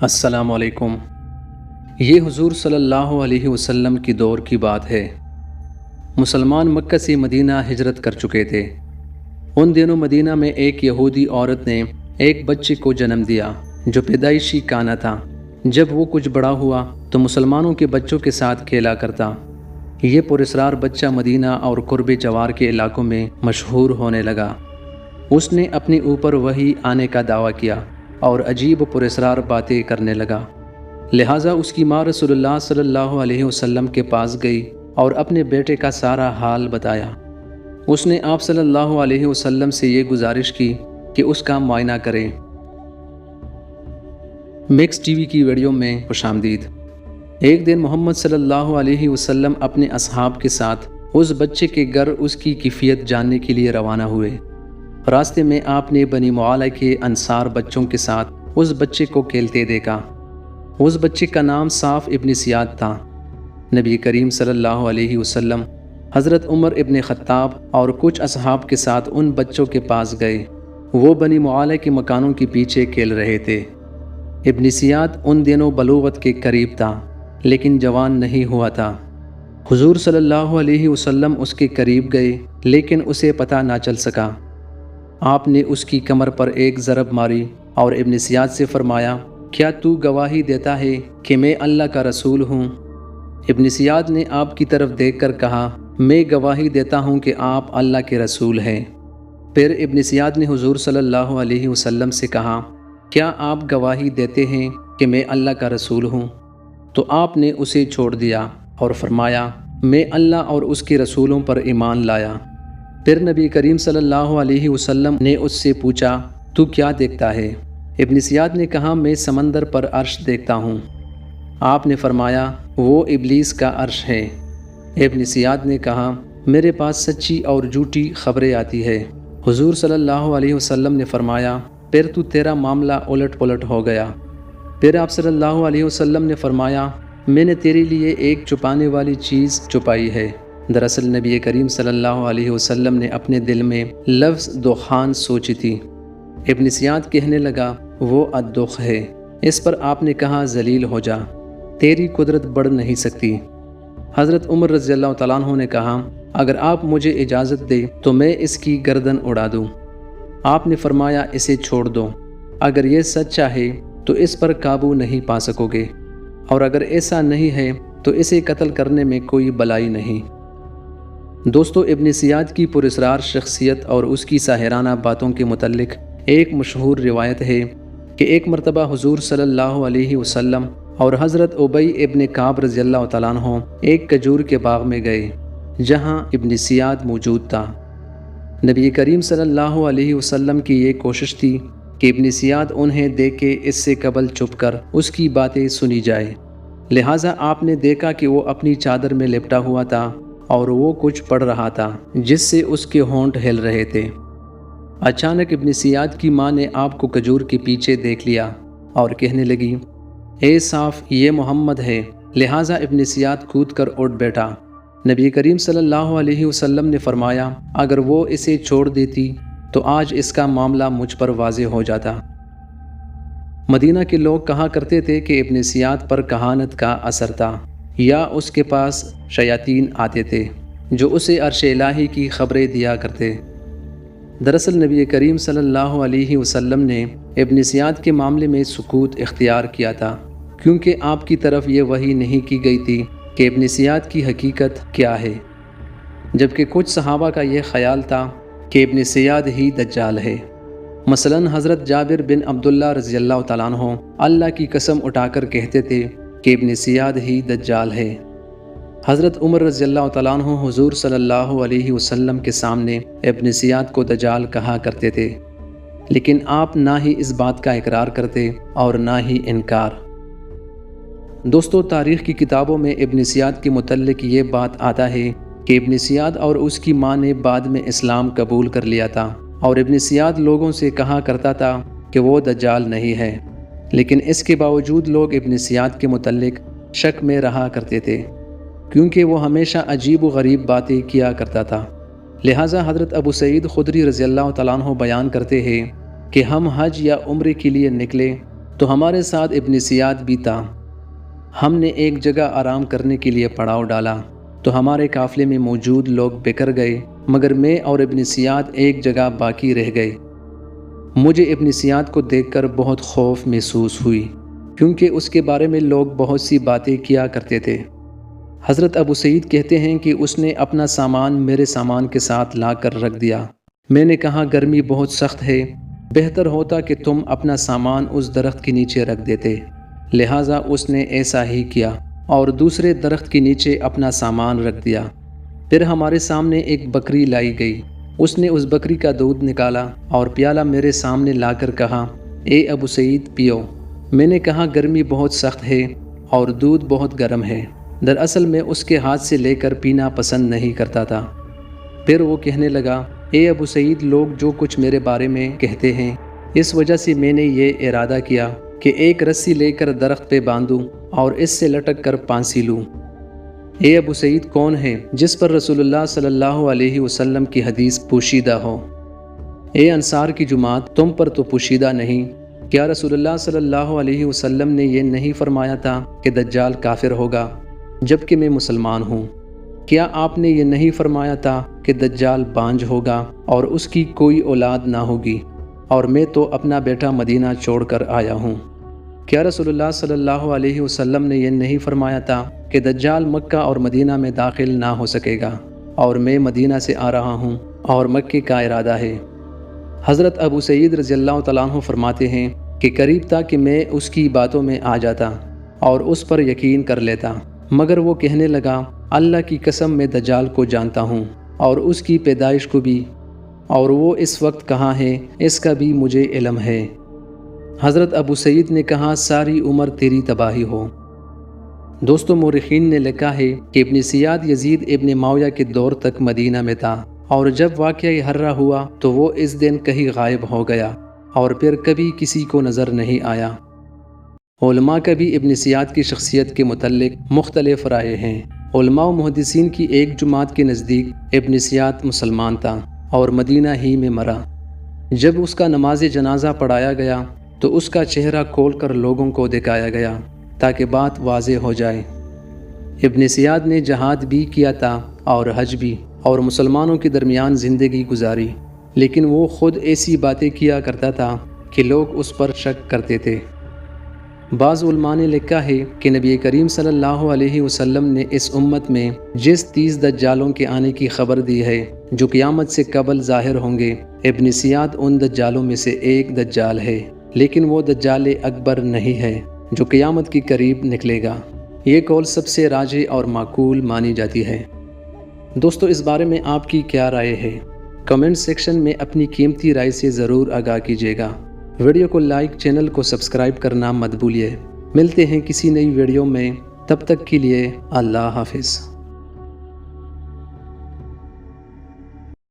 السلام علیکم۔ یہ حضور صلی اللہ علیہ وسلم کی دور کی بات ہے۔ مسلمان مکہ سے مدینہ ہجرت کر چکے تھے۔ ان دنوں مدینہ میں ایک یہودی عورت نے ایک بچے کو جنم دیا جو پیدائشی کانا تھا۔ جب وہ کچھ بڑا ہوا تو مسلمانوں کے بچوں کے ساتھ کھیلا کرتا۔ یہ پراسرار بچہ مدینہ اور قرب جوار کے علاقوں میں مشہور ہونے لگا۔ اس نے اپنے اوپر وحی آنے کا دعویٰ کیا اور عجیب و پراسرار باتیں کرنے لگا۔ لہٰذا اس کی ماں رسول اللہ صلی اللہ علیہ وسلم کے پاس گئی اور اپنے بیٹے کا سارا حال بتایا۔ اس نے آپ صلی اللہ علیہ وسلم سے یہ گزارش کی کہ اس کا معائنہ کریں۔ میکس ٹی وی کی ویڈیو میں خوش آمدید۔ ایک دن محمد صلی اللہ علیہ وسلم اپنے اصحاب کے ساتھ اس بچے کے گھر اس کی کیفیت جاننے کے لیے روانہ ہوئے۔ راستے میں آپ نے بنی معالیہ کے انصار بچوں کے ساتھ اس بچے کو کھیلتے دیکھا۔ اس بچے کا نام صاف ابن سیاد تھا۔ نبی کریم صلی اللہ علیہ وسلم، حضرت عمر ابن خطاب اور کچھ اصحاب کے ساتھ ان بچوں کے پاس گئے۔ وہ بنی معالیہ کے مکانوں کے پیچھے کھیل رہے تھے۔ ابن سیاد ان دنوں بلوغت کے قریب تھا لیکن جوان نہیں ہوا تھا۔ حضور صلی اللہ علیہ وسلم اس کے قریب گئے لیکن اسے پتہ نہ چل سکا۔ آپ نے اس کی کمر پر ایک ضرب ماری اور ابن سیاد سے فرمایا، کیا تو گواہی دیتا ہے کہ میں اللہ کا رسول ہوں؟ ابن سیاد نے آپ کی طرف دیکھ کر کہا، میں گواہی دیتا ہوں کہ آپ اللہ کے رسول ہیں۔ پھر ابن سیاد نے حضور صلی اللہ علیہ وسلم سے کہا، کیا آپ گواہی دیتے ہیں کہ میں اللہ کا رسول ہوں؟ تو آپ نے اسے چھوڑ دیا اور فرمایا، میں اللہ اور اس کے رسولوں پر ایمان لایا۔ پھر نبی کریم صلی اللہ علیہ وسلم نے اس سے پوچھا، تو کیا دیکھتا ہے؟ ابن سیاد نے کہا، میں سمندر پر عرش دیکھتا ہوں۔ آپ نے فرمایا، وہ ابلیس کا عرش ہے۔ ابن سیاد نے کہا، میرے پاس سچی اور جھوٹی خبریں آتی ہے۔ حضور صلی اللہ علیہ وسلم نے فرمایا، پھر تو تیرا معاملہ الٹ پلٹ ہو گیا۔ پھر آپ صلی اللہ علیہ وسلم نے فرمایا، میں نے تیرے لیے ایک چھپانے والی چیز چھپائی ہے۔ دراصل نبی کریم صلی اللہ علیہ وسلم نے اپنے دل میں لفظ دخان سوچی تھی۔ ابن سیاد کہنے لگا، وہ الدخ ہے۔ اس پر آپ نے کہا، ذلیل ہو جا، تیری قدرت بڑھ نہیں سکتی۔ حضرت عمر رضی اللہ تعالیٰ عنہ نے کہا، اگر آپ مجھے اجازت دیں تو میں اس کی گردن اڑا دوں۔ آپ نے فرمایا، اسے چھوڑ دو، اگر یہ سچا ہے تو اس پر قابو نہیں پا سکو گے، اور اگر ایسا نہیں ہے تو اسے قتل کرنے میں کوئی بلائی نہیں۔ دوستو، ابن سیاد کی پراسرار شخصیت اور اس کی ساحرانہ باتوں کے متعلق ایک مشہور روایت ہے کہ ایک مرتبہ حضور صلی اللہ علیہ وسلم اور حضرت ابی ابن کعب رضی اللہ تعالیٰ عنہ ایک کھجور کے باغ میں گئے جہاں ابن سیاد موجود تھا۔ نبی کریم صلی اللہ علیہ وسلم کی یہ کوشش تھی کہ ابن سیاد انہیں دیکھے اس سے قبل چھپ کر اس کی باتیں سنی جائے۔ لہٰذا آپ نے دیکھا کہ وہ اپنی چادر میں لپٹا ہوا تھا اور وہ کچھ پڑھ رہا تھا جس سے اس کے ہونٹ ہل رہے تھے۔ اچانک ابن سیاد کی ماں نے آپ کو کھجور کے پیچھے دیکھ لیا اور کہنے لگی، اے صاف، یہ محمد ہے۔ لہٰذا ابن سیاد کود کر اٹھ بیٹھا۔ نبی کریم صلی اللہ علیہ وسلم نے فرمایا، اگر وہ اسے چھوڑ دیتی تو آج اس کا معاملہ مجھ پر واضح ہو جاتا۔ مدینہ کے لوگ کہا کرتے تھے کہ ابن سیاد پر کہانت کا اثر تھا، یا اس کے پاس شیاطین آتے تھے جو اسے عرش الہی کی خبریں دیا کرتے۔ دراصل نبی کریم صلی اللہ علیہ وسلم نے ابن سیاد کے معاملے میں سکوت اختیار کیا تھا، کیونکہ آپ کی طرف یہ وحی نہیں کی گئی تھی کہ ابن سیاد کی حقیقت کیا ہے، جبکہ کچھ صحابہ کا یہ خیال تھا کہ ابن سیاد ہی دجال ہے۔ مثلاً حضرت جابر بن عبداللہ رضی اللہ تعالیٰ عنہ اللہ کی قسم اٹھا کر کہتے تھے کہ ابن سیاد ہی دجال ہے۔ حضرت عمر رضی اللہ تعالیٰ عنہ حضور صلی اللہ علیہ وسلم کے سامنے ابن سیاد کو دجال کہا کرتے تھے، لیکن آپ نہ ہی اس بات کا اقرار کرتے اور نہ ہی انکار۔ دوستو، تاریخ کی کتابوں میں ابن سیاد کے متعلق یہ بات آتا ہے کہ ابن سیاد اور اس کی ماں نے بعد میں اسلام قبول کر لیا تھا، اور ابن سیاد لوگوں سے کہا کرتا تھا کہ وہ دجال نہیں ہے، لیکن اس کے باوجود لوگ ابن سیاد کے متعلق شک میں رہا کرتے تھے، کیونکہ وہ ہمیشہ عجیب و غریب باتیں کیا کرتا تھا۔ لہٰذا حضرت ابو سعید خدری رضی اللہ تعالیٰ عنہ بیان کرتے ہیں کہ ہم حج یا عمرے کے لیے نکلے تو ہمارے ساتھ ابن زیاد بھی تھا۔ ہم نے ایک جگہ آرام کرنے کے لیے پڑاؤ ڈالا تو ہمارے قافلے میں موجود لوگ بکھر گئے، مگر میں اور ابن زیاد ایک جگہ باقی رہ گئے۔ مجھے ابن زیاد کو دیکھ کر بہت خوف محسوس ہوئی، کیونکہ اس کے بارے میں لوگ بہت سی باتیں کیا کرتے تھے۔ حضرت ابو سعید کہتے ہیں کہ اس نے اپنا سامان میرے سامان کے ساتھ لا کر رکھ دیا۔ میں نے کہا گرمی بہت سخت ہے، بہتر ہوتا کہ تم اپنا سامان اس درخت کے نیچے رکھ دیتے، لہٰذا اس نے ایسا ہی کیا اور دوسرے درخت کے نیچے اپنا سامان رکھ دیا۔ پھر ہمارے سامنے ایک بکری لائی گئی، اس نے اس بکری کا دودھ نکالا اور پیالہ میرے سامنے لا کر کہا، اے ابو سعید پیو۔ میں نے کہا گرمی بہت سخت ہے اور دودھ بہت گرم ہے۔ دراصل میں اس کے ہاتھ سے لے کر پینا پسند نہیں کرتا تھا۔ پھر وہ کہنے لگا، اے ابو سعید، لوگ جو کچھ میرے بارے میں کہتے ہیں، اس وجہ سے میں نے یہ ارادہ کیا کہ ایک رسی لے کر درخت پہ باندھوں اور اس سے لٹک کر پھانسی لوں۔ اے ابو سعید کون ہے جس پر رسول اللہ صلی اللہ علیہ وسلم کی حدیث پوشیدہ ہو؟ اے انصار کی جماعت، تم پر تو پوشیدہ نہیں۔ کیا رسول اللہ صلی اللہ علیہ وسلم نے یہ نہیں فرمایا تھا کہ دجال کافر ہوگا جبکہ میں مسلمان ہوں؟ کیا آپ نے یہ نہیں فرمایا تھا کہ دجال بانجھ ہوگا اور اس کی کوئی اولاد نہ ہوگی، اور میں تو اپنا بیٹا مدینہ چھوڑ کر آیا ہوں؟ کیا رسول اللہ صلی اللہ علیہ وسلم نے یہ نہیں فرمایا تھا کہ دجال مکہ اور مدینہ میں داخل نہ ہو سکے گا، اور میں مدینہ سے آ رہا ہوں اور مکے کا ارادہ ہے؟ حضرت ابو سعید رضی اللہ تعالیٰ عنہ فرماتے ہیں کہ قریب تھا کہ میں اس کی باتوں میں آ جاتا اور اس پر یقین کر لیتا، مگر وہ کہنے لگا، اللہ کی قسم میں دجال کو جانتا ہوں اور اس کی پیدائش کو بھی، اور وہ اس وقت کہاں ہے اس کا بھی مجھے علم ہے۔ حضرت ابو سعید نے کہا، ساری عمر تیری تباہی ہو۔ دوستوں، مورخین نے لکھا ہے کہ ابن زیاد یزید ابن معاویہ کے دور تک مدینہ میں تھا، اور جب واقعہ ہرہ ہوا تو وہ اس دن کہیں غائب ہو گیا اور پھر کبھی کسی کو نظر نہیں آیا۔ علماء کا بھی ابن زیاد کی شخصیت کے متعلق مختلف رائے ہیں۔ علماء و محدثین کی ایک جماعت کے نزدیک ابن زیاد مسلمان تھا اور مدینہ ہی میں مرا۔ جب اس کا نماز جنازہ پڑھایا گیا تو اس کا چہرہ کھول کر لوگوں کو دکھایا گیا تاکہ بات واضح ہو جائے۔ ابن زیاد نے جہاد بھی کیا تھا اور حج بھی، اور مسلمانوں کے درمیان زندگی گزاری، لیکن وہ خود ایسی باتیں کیا کرتا تھا کہ لوگ اس پر شک کرتے تھے۔ بعض علماء نے لکھا ہے کہ نبی کریم صلی اللہ علیہ وسلم نے اس امت میں جس 30 دجالوں کے آنے کی خبر دی ہے جو قیامت سے قبل ظاہر ہوں گے، ابن زیاد ان دجالوں میں سے ایک دجال ہے، لیکن وہ دجال اکبر نہیں ہے جو قیامت کی قریب نکلے گا۔ یہ قول سب سے راجح اور معقول مانی جاتی ہے۔ دوستو، اس بارے میں آپ کی کیا رائے ہے؟ کمنٹ سیکشن میں اپنی قیمتی رائے سے ضرور آگاہ کیجیے گا۔ ویڈیو کو لائک، چینل کو سبسکرائب کرنا مت بھولیے۔ ملتے ہیں کسی نئی ویڈیو میں، تب تک کے لیے اللہ حافظ۔